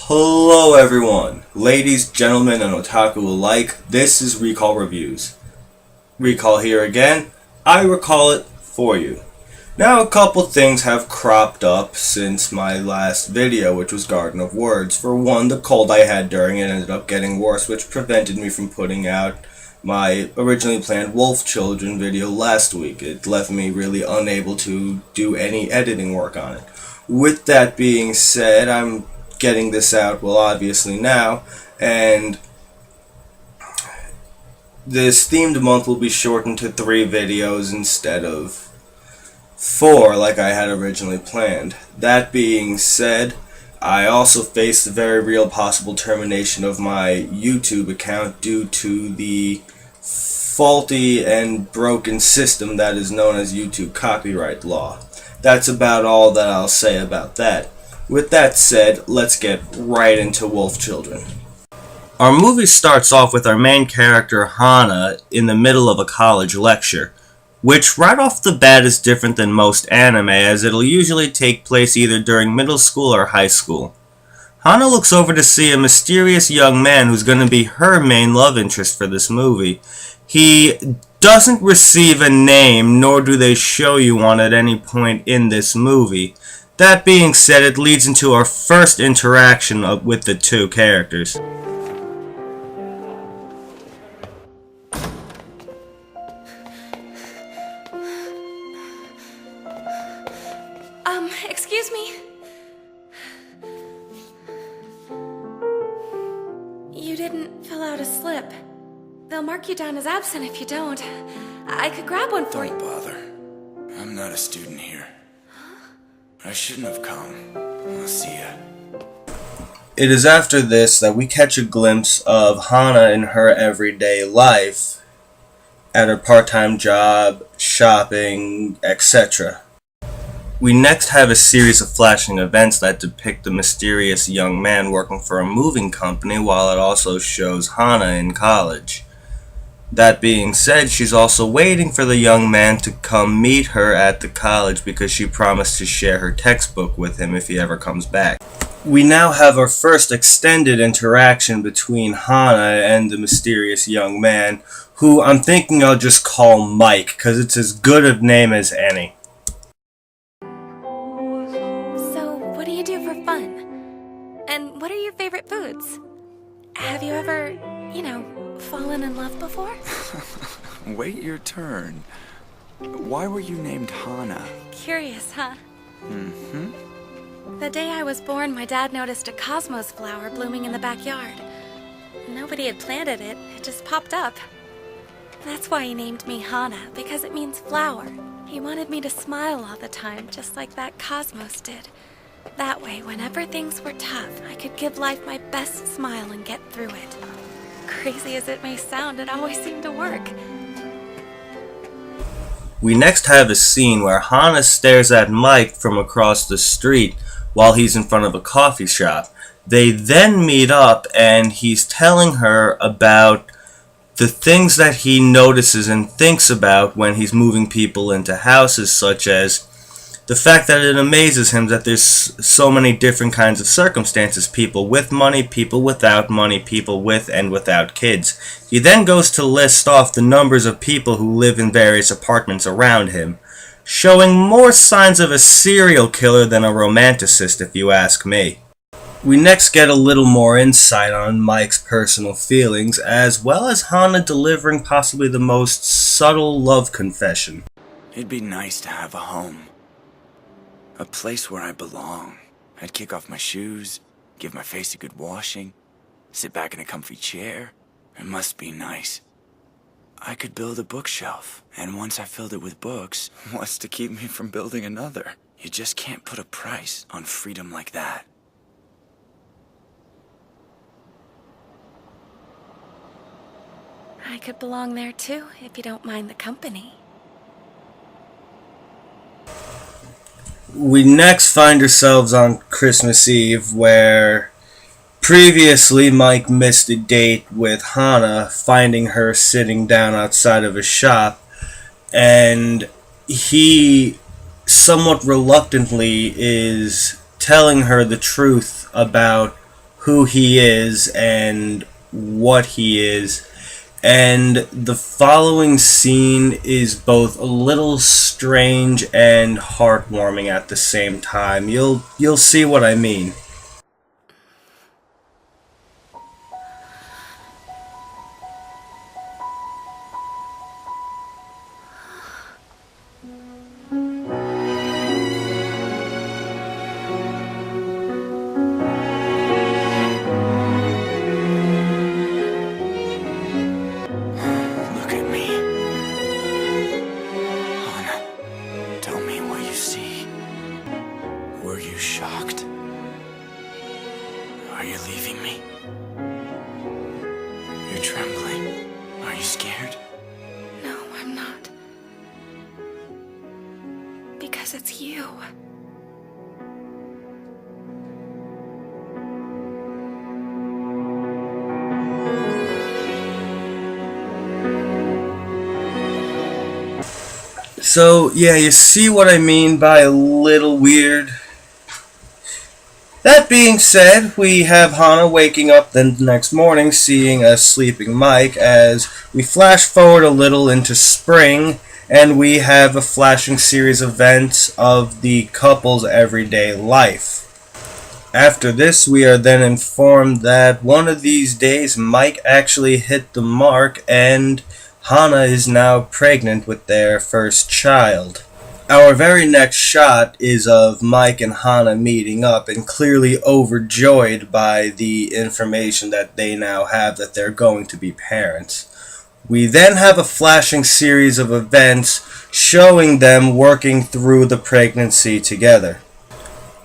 Hello everyone, ladies, gentlemen, and otaku alike. This is Recall Reviews. Recall here again. I recall it for you. Now a couple things have cropped up since my last video, which was Garden of Words. For one, the cold I had during it ended up getting worse, which prevented me from putting out my originally planned Wolf Children video last week. It left me really unable to do any editing work on it. With that being said, I'm getting this out, well, obviously now, and this themed month will be shortened to 3 videos instead of 4 like I had originally planned. That being said, I also face the very real possible termination of my YouTube account due to the faulty and broken system that is known as YouTube copyright law. That's about all that I'll say about that. With that said, let's get right into Wolf Children. Our movie starts off with our main character, Hana, in the middle of a college lecture, which right off the bat is different than most anime, as it'll usually take place either during middle school or high school. Hana looks over to see a mysterious young man who's going to be her main love interest for this movie. He doesn't receive a name, nor do they show you one at any point in this movie. That being said, it leads into our first interaction with the two characters. Excuse me. You didn't fill out a slip. They'll mark you down as absent if you don't. I could grab one for you. Don't bother. I'm not a student here. I shouldn't have come. I'll see ya. It is after this that we catch a glimpse of Hana in her everyday life, at her part-time job, shopping, etc. We next have a series of flashing events that depict the mysterious young man working for a moving company, while it also shows Hana in college. That being said, she's also waiting for the young man to come meet her at the college because she promised to share her textbook with him if he ever comes back. We now have our first extended interaction between Hana and the mysterious young man, who I'm thinking I'll just call Mike, because it's as good a name as any. So, what do you do for fun? And what are your favorite foods? Have you ever, fallen in love before? Wait your turn. Why were you named Hana? Curious, huh? Mm-hmm. The day I was born, my dad noticed a cosmos flower blooming in the backyard. Nobody had planted it, it just popped up. That's why he named me Hana, because it means flower. He wanted me to smile all the time, just like that cosmos did. That way, whenever things were tough, I could give life my best smile and get through it. Crazy as it may sound, it always seemed to work. We next have a scene where Hana stares at Mike from across the street while he's in front of a coffee shop. They then meet up and he's telling her about the things that he notices and thinks about when he's moving people into houses, such as the fact that it amazes him that there's so many different kinds of circumstances. People with money, people without money, people with and without kids. He then goes to list off the numbers of people who live in various apartments around him, showing more signs of a serial killer than a romanticist, if you ask me. We next get a little more insight on Mike's personal feelings, as well as Hana delivering possibly the most subtle love confession. It'd be nice to have a home. A place where I belong. I'd kick off my shoes, give my face a good washing, sit back in a comfy chair. It must be nice. I could build a bookshelf, and once I filled it with books, what's to keep me from building another? You just can't put a price on freedom like that. I could belong there too, if you don't mind the company. We next find ourselves on Christmas Eve, where previously Mike missed a date with Hana, finding her sitting down outside of a shop, and he somewhat reluctantly is telling her the truth about who he is and what he is. And the following scene is both a little strange and heartwarming at the same time. You'll see what I mean. Were you shocked? Are you leaving me? You're trembling. Are you scared? No, I'm not. Because it's you. So, yeah, you see what I mean by a little weird? That being said, we have Hana waking up the next morning seeing a sleeping Mike as we flash forward a little into spring and we have a flashing series of events of the couple's everyday life. After this, we are then informed that one of these days Mike actually hit the mark and Hana is now pregnant with their first child. Our very next shot is of Mike and Hana meeting up and clearly overjoyed by the information that they now have that they're going to be parents. We then have a flashing series of events showing them working through the pregnancy together.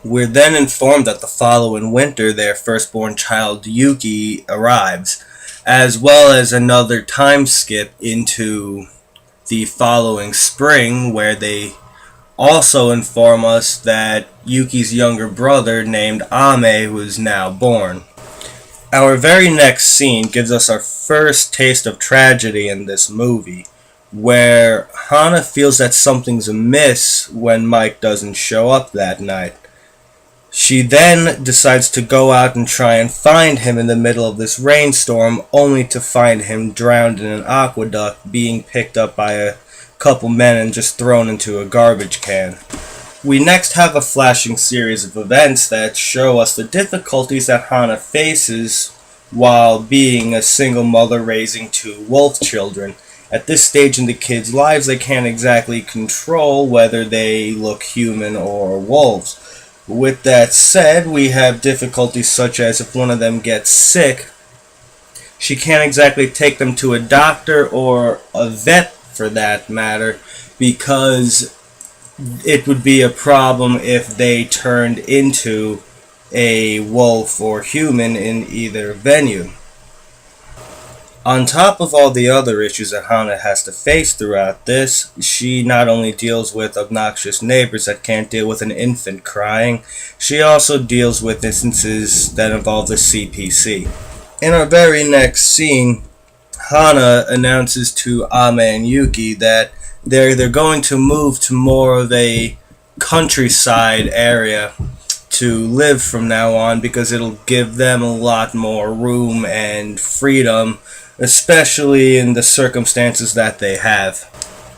We're then informed that the following winter their firstborn child Yuki arrives, as well as another time skip into the following spring where they also inform us that Yuki's younger brother named Ame was now born. Our very next scene gives us our first taste of tragedy in this movie, where Hana feels that something's amiss when Mike doesn't show up that night. She then decides to go out and try and find him in the middle of this rainstorm, only to find him drowned in an aqueduct, being picked up by a couple men and just thrown into a garbage can. We next have a flashing series of events that show us the difficulties that Hana faces while being a single mother raising two wolf children. At this stage in the kids' lives, they can't exactly control whether they look human or wolves. With that said, we have difficulties such as if one of them gets sick, she can't exactly take them to a doctor or a vet for that matter, because it would be a problem if they turned into a wolf or human in either venue. On top of all the other issues that Hana has to face throughout this, she not only deals with obnoxious neighbors that can't deal with an infant crying, she also deals with instances that involve the CPC. In our very next scene, Hana announces to Ame and Yuki that they're going to move to more of a countryside area to live from now on because it'll give them a lot more room and freedom, especially in the circumstances that they have.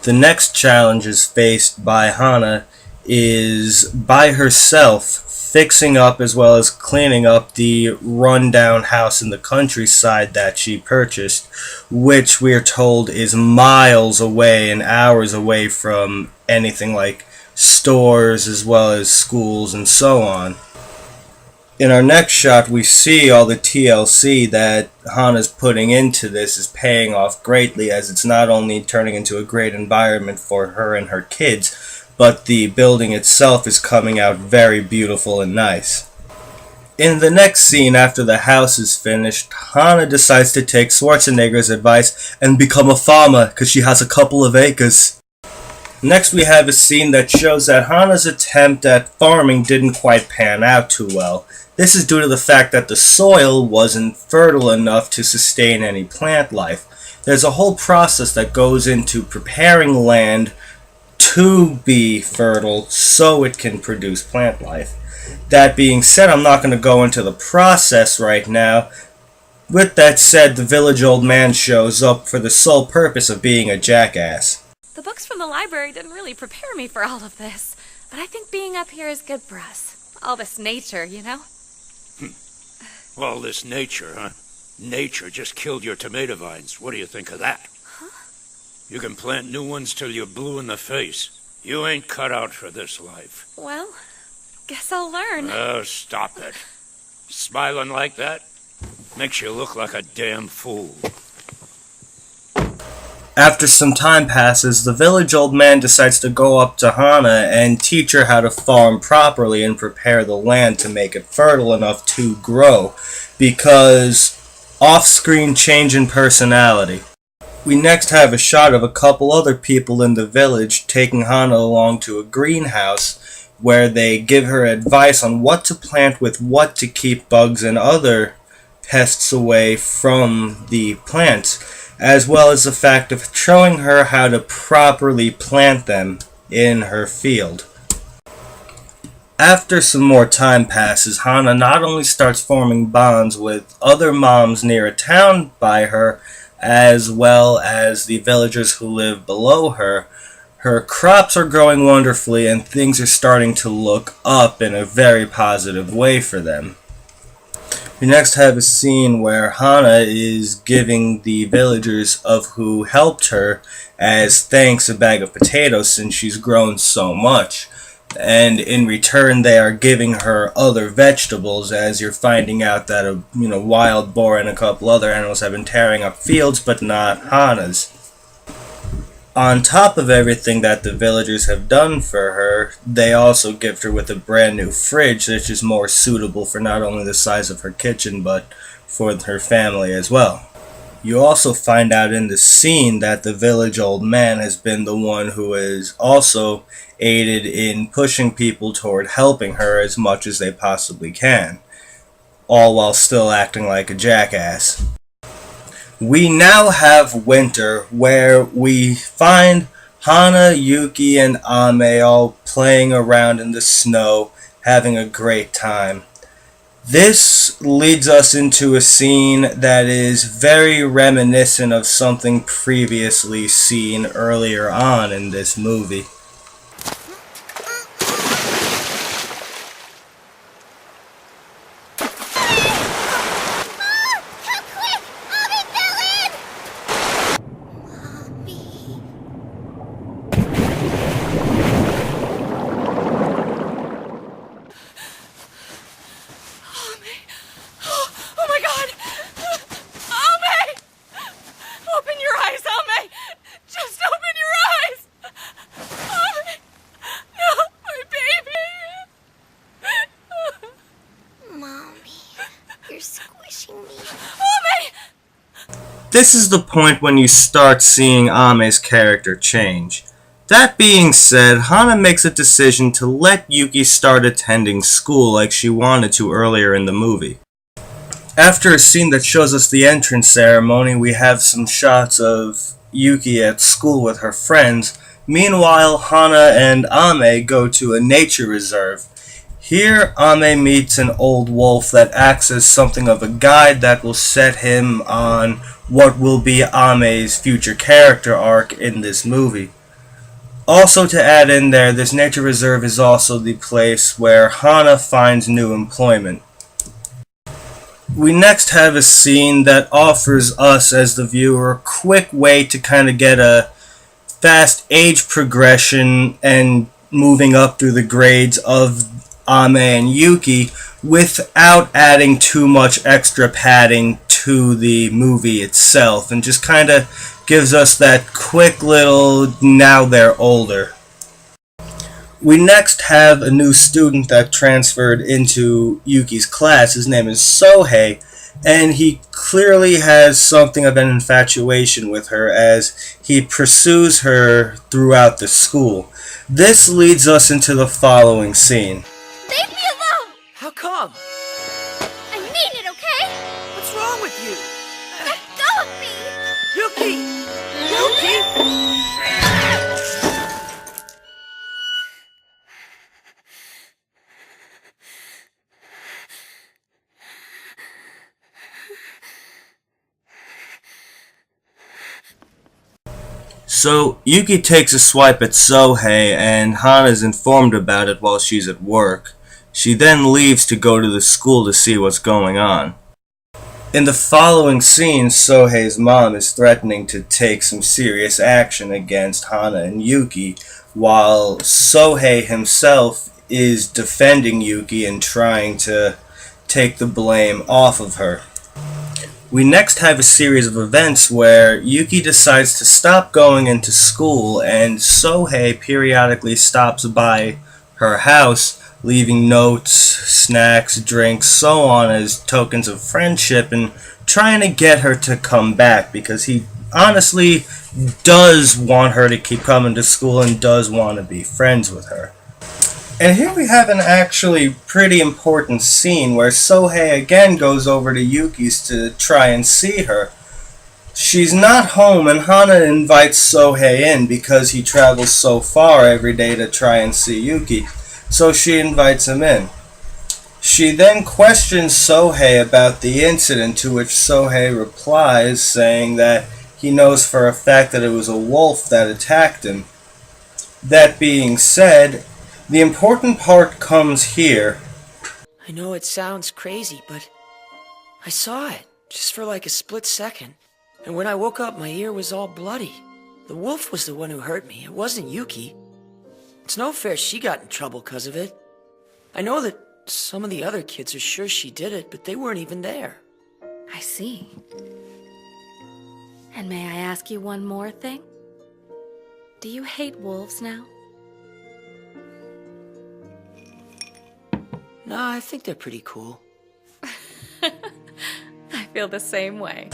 The next challenge is faced by Hana is by herself fixing up as well as cleaning up the rundown house in the countryside that she purchased, which we are told is miles away and hours away from anything like stores as well as schools and so on. In our next shot, we see all the TLC that Hana's putting into this is paying off greatly, as it's not only turning into a great environment for her and her kids, but the building itself is coming out very beautiful and nice. In the next scene, after the house is finished, Hana decides to take Schwarzenegger's advice and become a farmer because she has a couple of acres. Next, we have a scene that shows that Hana's attempt at farming didn't quite pan out too well. This is due to the fact that the soil wasn't fertile enough to sustain any plant life. There's a whole process that goes into preparing land to be fertile so it can produce plant life. That being said, I'm not going to go into the process right now. With that said, the village old man shows up for the sole purpose of being a jackass. The books from the library didn't really prepare me for all of this, but I think being up here is good for us. All this nature, you know? All this nature, huh? Nature just killed your tomato vines. What do you think of that? Huh? You can plant new ones till you're blue in the face. You ain't cut out for this life. Well, guess I'll learn. Oh, stop it. Smiling like that makes you look like a damn fool. After some time passes, the village old man decides to go up to Hana and teach her how to farm properly and prepare the land to make it fertile enough to grow, because off-screen change in personality. We next have a shot of a couple other people in the village taking Hana along to a greenhouse where they give her advice on what to plant with what to keep bugs and other pests away from the plants, as well as the fact of showing her how to properly plant them in her field. After some more time passes, Hana not only starts forming bonds with other moms near a town by her, as well as the villagers who live below her. Her crops are growing wonderfully and things are starting to look up in a very positive way for them. We next have a scene where Hana is giving the villagers of who helped her as thanks a bag of potatoes since she's grown so much. And in return they are giving her other vegetables, as you're finding out that a wild boar and a couple other animals have been tearing up fields, but not Hana's. On top of everything that the villagers have done for her, they also gift her with a brand new fridge, which is more suitable for not only the size of her kitchen, but for her family as well. You also find out in the scene that the village old man has been the one who has also aided in pushing people toward helping her as much as they possibly can, all while still acting like a jackass. We now have winter, where we find Hana, Yuki, and Ame all playing around in the snow, having a great time. This leads us into a scene that is very reminiscent of something previously seen earlier on in this movie. This is the point when you start seeing Ame's character change. That being said, Hana makes a decision to let Yuki start attending school like she wanted to earlier in the movie. After a scene that shows us the entrance ceremony, we have some shots of Yuki at school with her friends. Meanwhile, Hana and Ame go to a nature reserve. Here, Ame meets an old wolf that acts as something of a guide that will set him on what will be Ame's future character arc in this movie. Also to add in there, this nature reserve is also the place where Hana finds new employment. We next have a scene that offers us as the viewer a quick way to kind of get a fast age progression and moving up through the grades of Ame and Yuki without adding too much extra padding to the movie itself, and just kind of gives us that quick little now they're older. We next have a new student that transferred into Yuki's class. His name is Sohei, and he clearly has something of an infatuation with her as he pursues her throughout the school. This leads us into the following scene. Leave me alone! How come? I mean it, okay? What's wrong with you? Let go of me! Yuki! Yuki! So Yuki takes a swipe at Sohei, and Hana's informed about it while she's at work. She then leaves to go to the school to see what's going on. In the following scene, Sohei's mom is threatening to take some serious action against Hana and Yuki, while Sohei himself is defending Yuki and trying to take the blame off of her. We next have a series of events where Yuki decides to stop going into school, and Sohei periodically stops by her house, leaving notes, snacks, drinks, so on as tokens of friendship, and trying to get her to come back because he honestly does want her to keep coming to school and does want to be friends with her. And here we have an actually pretty important scene where Sohei again goes over to Yuki's to try and see her. She's not home, and Hana invites Sohei in because he travels so far every day to try and see Yuki, so she invites him in. She then questions Sohei about the incident, to which Sohei replies saying that he knows for a fact that it was a wolf that attacked him. That being said, the important part comes here. I know it sounds crazy, but I saw it, just for like a split second. And when I woke up, my ear was all bloody. The wolf was the one who hurt me, it wasn't Yuki. It's no fair she got in trouble because of it. I know that some of the other kids are sure she did it, but they weren't even there. I see. And may I ask you one more thing? Do you hate wolves now? Nah, I think they're pretty cool. I feel the same way.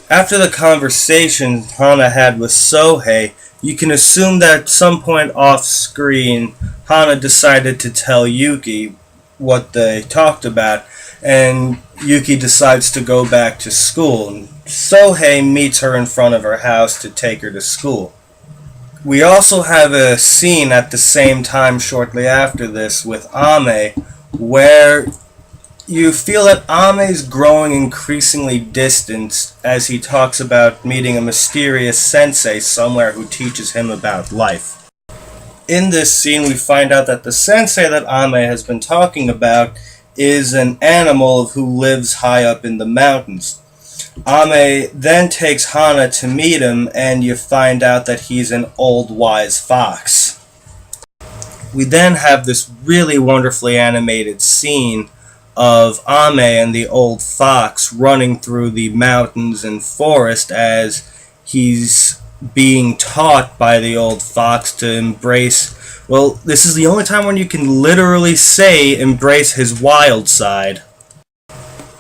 After the conversation Hana had with Sohei, you can assume that at some point off screen, Hana decided to tell Yuki what they talked about, and Yuki decides to go back to school. And Sohei meets her in front of her house to take her to school. We also have a scene at the same time shortly after this with Ame, where you feel that Ame's growing increasingly distant as he talks about meeting a mysterious sensei somewhere who teaches him about life. In this scene, we find out that the sensei that Ame has been talking about is an animal who lives high up in the mountains. Ame then takes Hana to meet him, and you find out that he's an old wise fox. We then have this really wonderfully animated scene of Ame and the old fox running through the mountains and forest as he's being taught by the old fox to embrace, well, this is the only time when you can literally say embrace his wild side.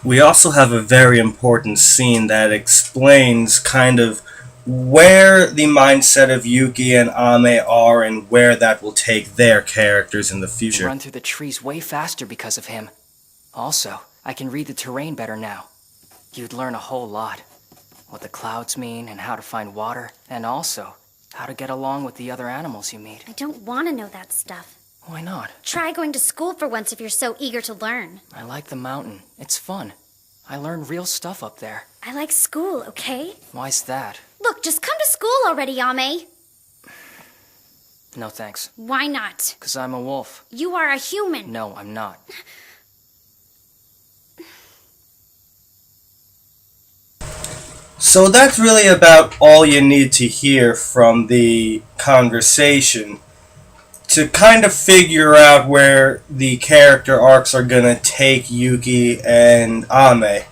We also have a very important scene that explains kind of where the mindset of Yuki and Ame are and where that will take their characters in the future. I run through the trees way faster because of him. Also, I can read the terrain better now. You'd learn a whole lot. What the clouds mean and how to find water, and also how to get along with the other animals you meet. I don't want to know that stuff. Why not? Try going to school for once if you're so eager to learn. I like the mountain. It's fun. I learn real stuff up there. I like school, okay? Why's that? Look, just come to school already, Ame. No thanks. Why not? 'Cause I'm a wolf. You are a human. No, I'm not. So that's really about all you need to hear from the conversation to kind of figure out where the character arcs are going to take Yuki and Ame.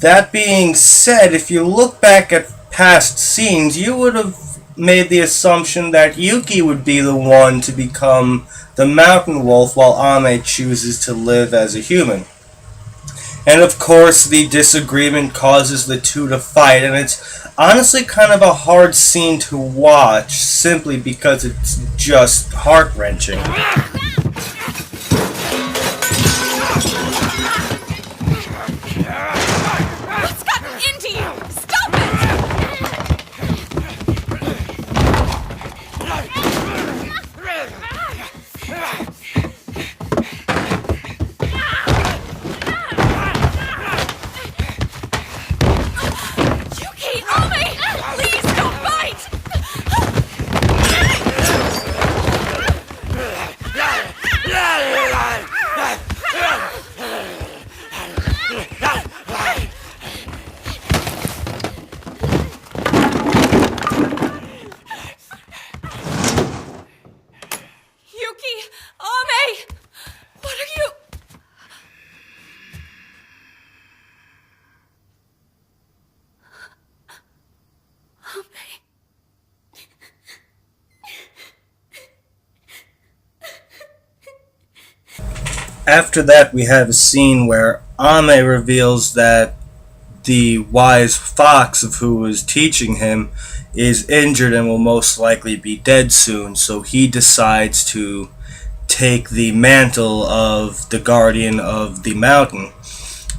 That being said, if you look back at past scenes, you would have made the assumption that Yuki would be the one to become the mountain wolf while Ame chooses to live as a human. And of course, the disagreement causes the two to fight, and it's honestly kind of a hard scene to watch, simply because it's just heart-wrenching. What's gotten into you? Stop it! Yuki, Ame! Please don't fight! After that, we have a scene where Ame reveals that the wise fox of who was teaching him is injured and will most likely be dead soon, so he decides to take the mantle of the guardian of the mountain,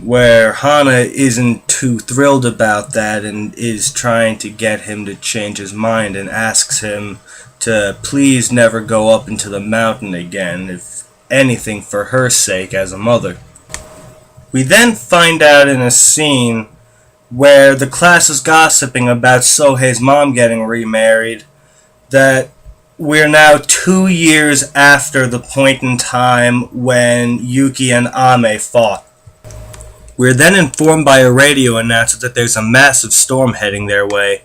where Hana isn't too thrilled about that and is trying to get him to change his mind and asks him to please never go up into the mountain again, if anything for her sake as a mother. We then find out in a scene where the class is gossiping about Sohei's mom getting remarried that we're now 2 years after the point in time when Yuki and Ame fought. We're then informed by a radio announcer that there's a massive storm heading their way.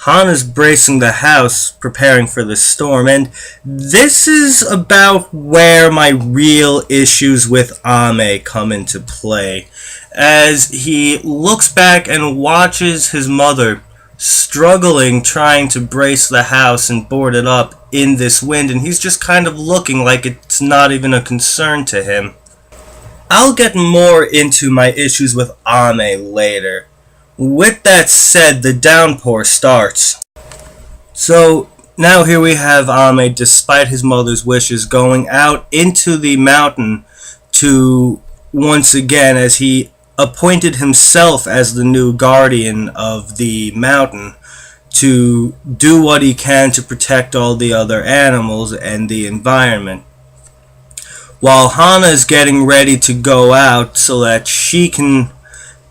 Hana's bracing the house, preparing for the storm, and this is about where my real issues with Ame come into play, as he looks back and watches his mother struggling trying to brace the house and board it up in this wind, and he's just kind of looking like it's not even a concern to him. I'll get more into my issues with Ame later. With that said, the downpour starts. So now here we have Ame, despite his mother's wishes, going out into the mountain to, once again, as he appointed himself as the new guardian of the mountain, to do what he can to protect all the other animals and the environment. While Hana is getting ready to go out so that she can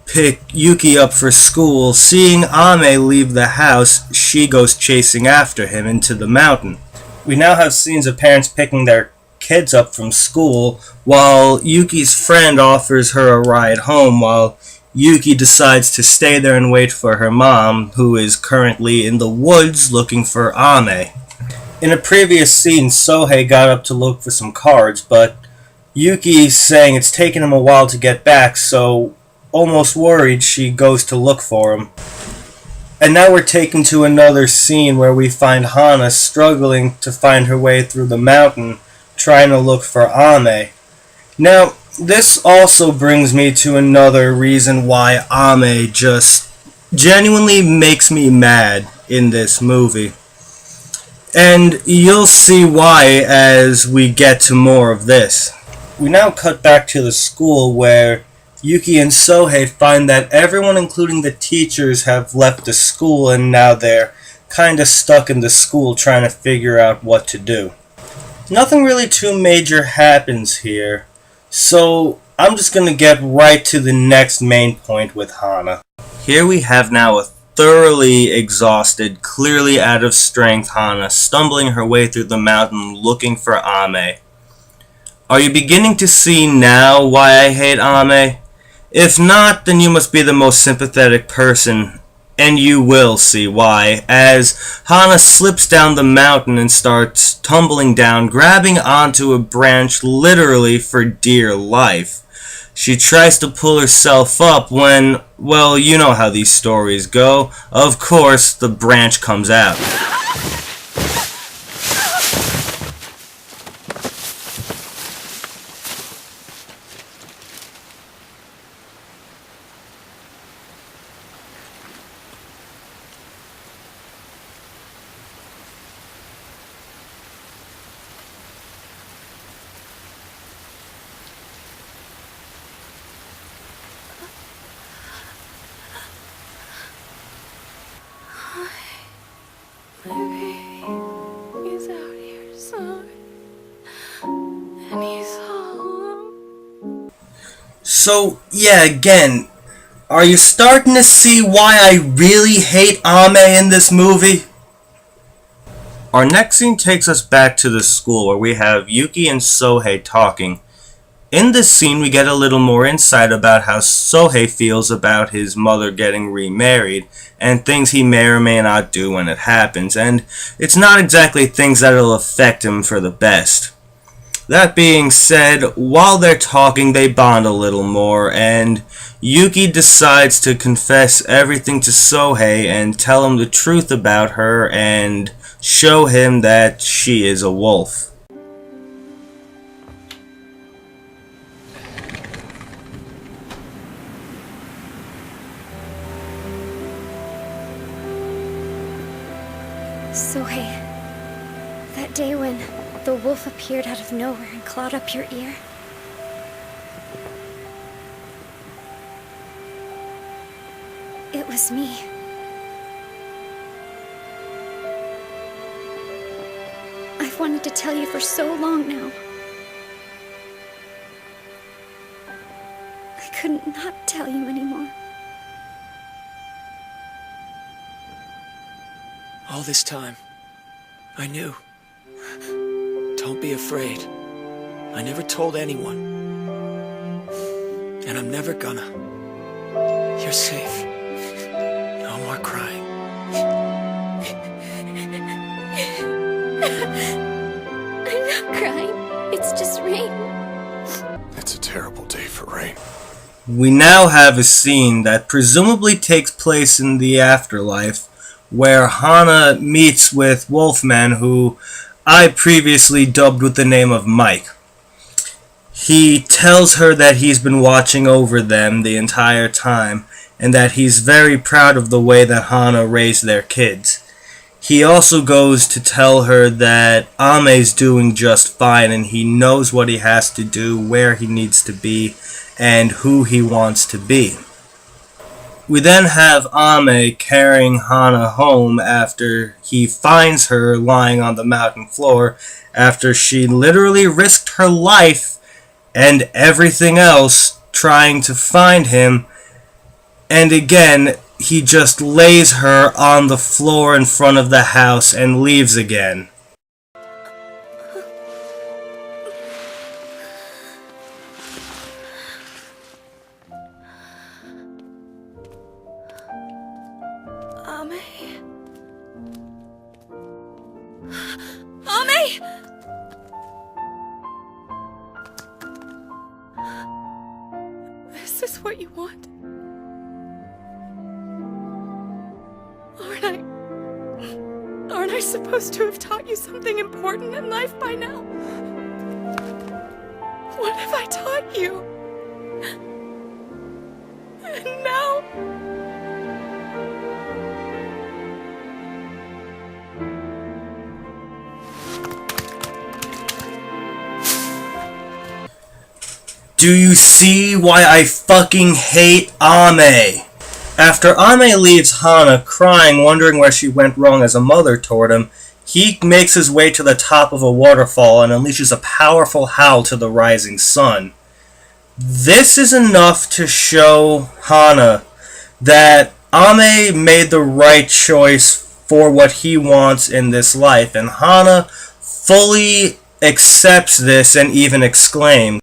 pick Yuki up for school, seeing Ame leave the house, she goes chasing after him into the mountain. We now have scenes of parents picking their kids up from school, while Yuki's friend offers her a ride home, while Yuki decides to stay there and wait for her mom, who is currently in the woods looking for Ame. In a previous scene, Sohei got up to look for some cards, but Yuki's saying it's taken him a while to get back, so almost worried, she goes to look for him. And now we're taken to another scene where we find Hana struggling to find her way through the mountain, trying to look for Ame. Now, this also brings me to another reason why Ame just genuinely makes me mad in this movie. And you'll see why as we get to more of this. We now cut back to the school where Yuki and Sohei find that everyone, including the teachers, have left the school and now they're kinda stuck in the school trying to figure out what to do. Nothing really too major happens here, so I'm just gonna get right to the next main point with Hana. Here we have now a thoroughly exhausted, clearly out of strength Hana stumbling her way through the mountain looking for Ame. Are you beginning to see now why I hate Ame? If not, then you must be the most sympathetic person, and you will see why, as Hana slips down the mountain and starts tumbling down, grabbing onto a branch literally for dear life. She tries to pull herself up when, well, you know how these stories go. Of course, the branch comes out. He's out here, son. And he's home. So, yeah, again, are you starting to see why I really hate Ame in this movie? Our next scene takes us back to the school where we have Yuki and Sohei talking. In this scene, we get a little more insight about how Sohei feels about his mother getting remarried, and things he may or may not do when it happens, and it's not exactly things that'll affect him for the best. That being said, while they're talking, they bond a little more, and Yuki decides to confess everything to Sohei and tell him the truth about her and show him that she is a wolf. So hey, that day when the wolf appeared out of nowhere and clawed up your ear? It was me. I've wanted to tell you for so long now. I couldn't not tell you anymore. All this time, I knew. Don't be afraid. I never told anyone. And I'm never gonna. You're safe. No more crying. I'm not crying. It's just rain. It's a terrible day for rain. We now have a scene that presumably takes place in the afterlife, where Hana meets with Wolfman, who I previously dubbed with the name of Mike. He tells her that he's been watching over them the entire time, and that he's very proud of the way that Hana raised their kids. He also goes to tell her that Ame's doing just fine, and he knows what he has to do, where he needs to be, and who he wants to be. We then have Ame carrying Hana home after he finds her lying on the mountain floor after she literally risked her life and everything else trying to find him, and again, he just lays her on the floor in front of the house and leaves again. Ame! Is this what you want? Aren't I supposed to have taught you something important in life by now? What have I taught you? And now... Do you see why I fucking hate Ame? After Ame leaves Hana crying, wondering where she went wrong as a mother toward him, he makes his way to the top of a waterfall and unleashes a powerful howl to the rising sun. This is enough to show Hana that Ame made the right choice for what he wants in this life, and Hana fully accepts this and even exclaims,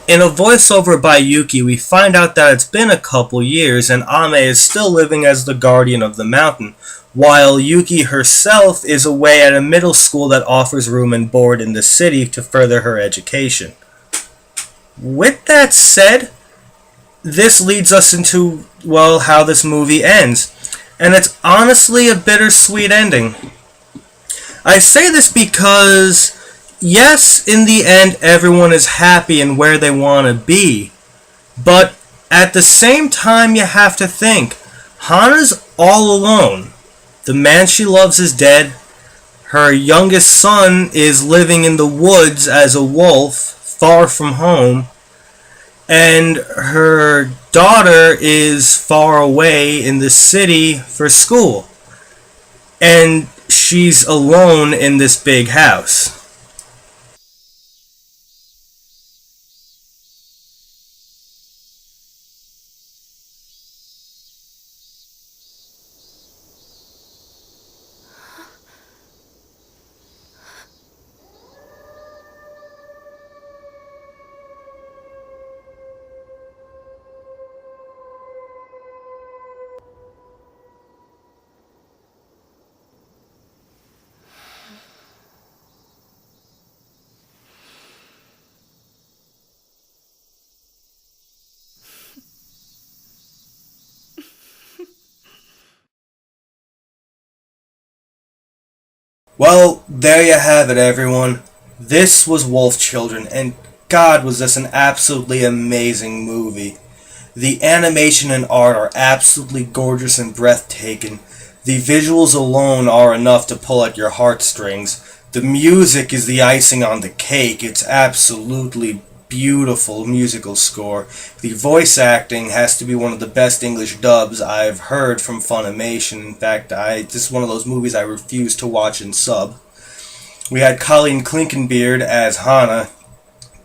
in a voiceover by Yuki, we find out that it's been a couple years and Ame is still living as the guardian of the mountain, while Yuki herself is away at a middle school that offers room and board in the city to further her education. With that said, this leads us into, well, how this movie ends, and it's honestly a bittersweet ending. I say this because... yes, in the end, everyone is happy in where they want to be. But at the same time, you have to think, Hana's all alone. The man she loves is dead. Her youngest son is living in the woods as a wolf, far from home. And her daughter is far away in the city for school. And she's alone in this big house. Well, there you have it, everyone. This was Wolf Children, and God, was this an absolutely amazing movie. The animation and art are absolutely gorgeous and breathtaking. The visuals alone are enough to pull at your heartstrings. The music is the icing on the cake. It's absolutely beautiful musical score. The voice acting has to be one of the best English dubs I've heard from Funimation. In fact, this is one of those movies I refuse to watch in sub. We had Colleen Clinkenbeard as Hana,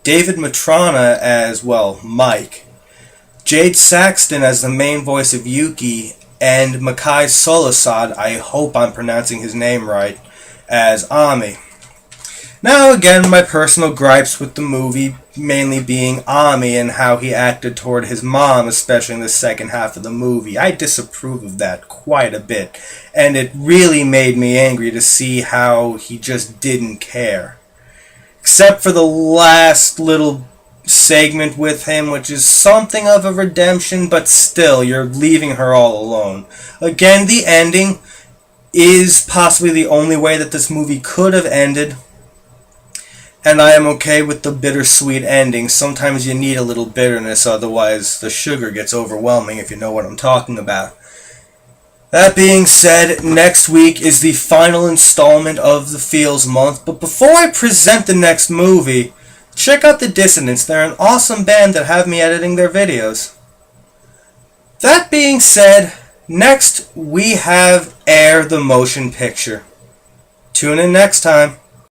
David Matrana as, well, Mike, Jade Saxton as the main voice of Yuki, and Makai Solasad, I hope I'm pronouncing his name right, as Ami. Now again, my personal gripes with the movie mainly being Ami and how he acted toward his mom, especially in the second half of the movie. I disapprove of that quite a bit, and it really made me angry to see how he just didn't care. Except for the last little segment with him, which is something of a redemption, but still, you're leaving her all alone. Again, the ending is possibly the only way that this movie could have ended, and I am okay with the bittersweet ending. Sometimes you need a little bitterness, otherwise the sugar gets overwhelming, if you know what I'm talking about. That being said, next week is the final installment of the Feels Month, but before I present the next movie, check out The Dissonance. They're an awesome band that have me editing their videos. That being said, next we have Air the Motion Picture. Tune in next time.